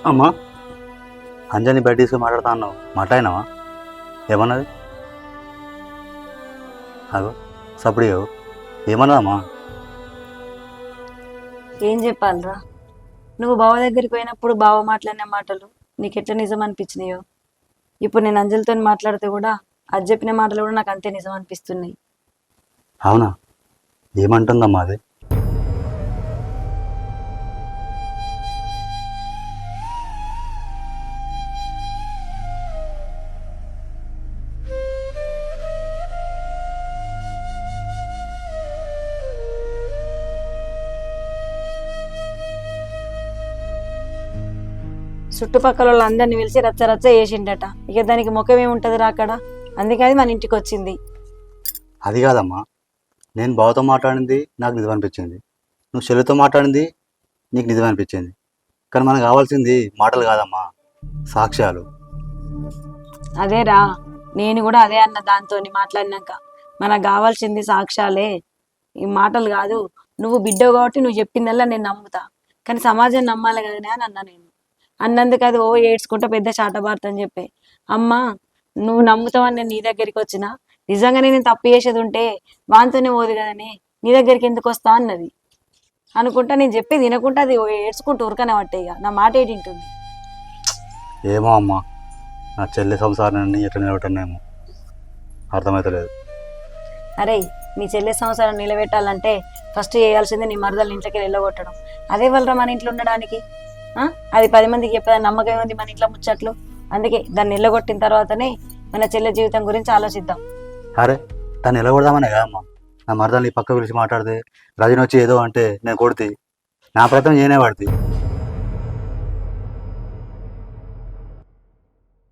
అమ్మా, అంజని బయట తీసుకుని మాట్లాడుతా అన్నావు, మాట్లాడినావా? ఏమన్నది? అగో సప్పుడు ఏమన్నదమ్మా? ఏం చెప్పాలరా? నువ్వు బావ దగ్గరికి పోయినప్పుడు బావ మాట్లాడిన మాటలు నీకెట్లా నిజం అనిపించినాయో, ఇప్పుడు నేను అంజలితో మాట్లాడితే కూడా అది చెప్పిన మాటలు కూడా నాకు అంతే నిజం అనిపిస్తున్నాయి. అవునా? ఏమంటుందమ్మా అది? చుట్టుపక్కల వాళ్ళందరినీ పిలిచి రచ్చ రచ్చ చేసిండట. ఇక దానికి ముఖం ఏముంటది రా అక్కడ. అందుకే అది మన ఇంటికి వచ్చింది. అది కాదమ్మా, నేను బావతో మాట్లాడింది నాకు నిజం అనిపించింది, నువ్వు చెల్లితో మాట్లాడింది నీకు నిజం అనిపించింది. కానీ మనకు కావాల్సింది మాటలు కాదమ్మా, సాక్ష్యాలు. అదేరా, నేను కూడా అదే అన్న దాంతో మాట్లాడినాక. మనకు కావాల్సింది సాక్ష్యాలే, ఈ మాటలు కాదు. నువ్వు బిడ్డ కాబట్టి నువ్వు చెప్పిందల్లా నేను నమ్ముతా, కానీ సమాజం నమ్మాలి కదనే అని అన్నా నేను. అన్నందుకు అది ఏడ్చుకుంటా పెద్ద చాటబార్త అని చెప్పి, అమ్మ నువ్వు నమ్ముతావని నేను నీ దగ్గరికి వచ్చిన, నిజంగానే నేను తప్పు చేసేది ఉంటే వాంతోనే పోదు కదనే, నీ దగ్గరికి ఎందుకు వస్తా అన్నది. అనుకుంటా నేను చెప్పేది వినకుంటా అది ఏడ్చుకుంటూ ఉరకనే పట్టే. ఇక నా మాట ఏంటింటుంది. ఏమో అమ్మా, నా చెల్లి సంసారాన్ని ఎట్లా నిలబెట్టనేమో అర్థమవుతలేదు. అరే, నీ చెల్లి సంవత్సరం నిలబెట్టాలంటే ఫస్ట్ చేయాల్సిందే నీ మరదలు ఇంట్లోకి వెళ్ళగొట్టడం. అదే వాళ్ళరా మన ఇంట్లో ఉండడానికి. అది 10 మందికి చెప్పేది నమ్మకం ఉంది మన ఇంట్లో ముచ్చట్లు. అందుకే దాన్ని నిలగొట్టిన తర్వాతనే మన చెల్లె జీవితం గురించి ఆలోచిద్దాం. అరే, దాన్ని నిలబడదామనే కదమ్మా నా మరదల్ని పక్క పిలిచి మాట్లాడితే రజని వచ్చి ఏదో అంటే నేను కొడితే నా ప్రయత్నం చేయనే పడితే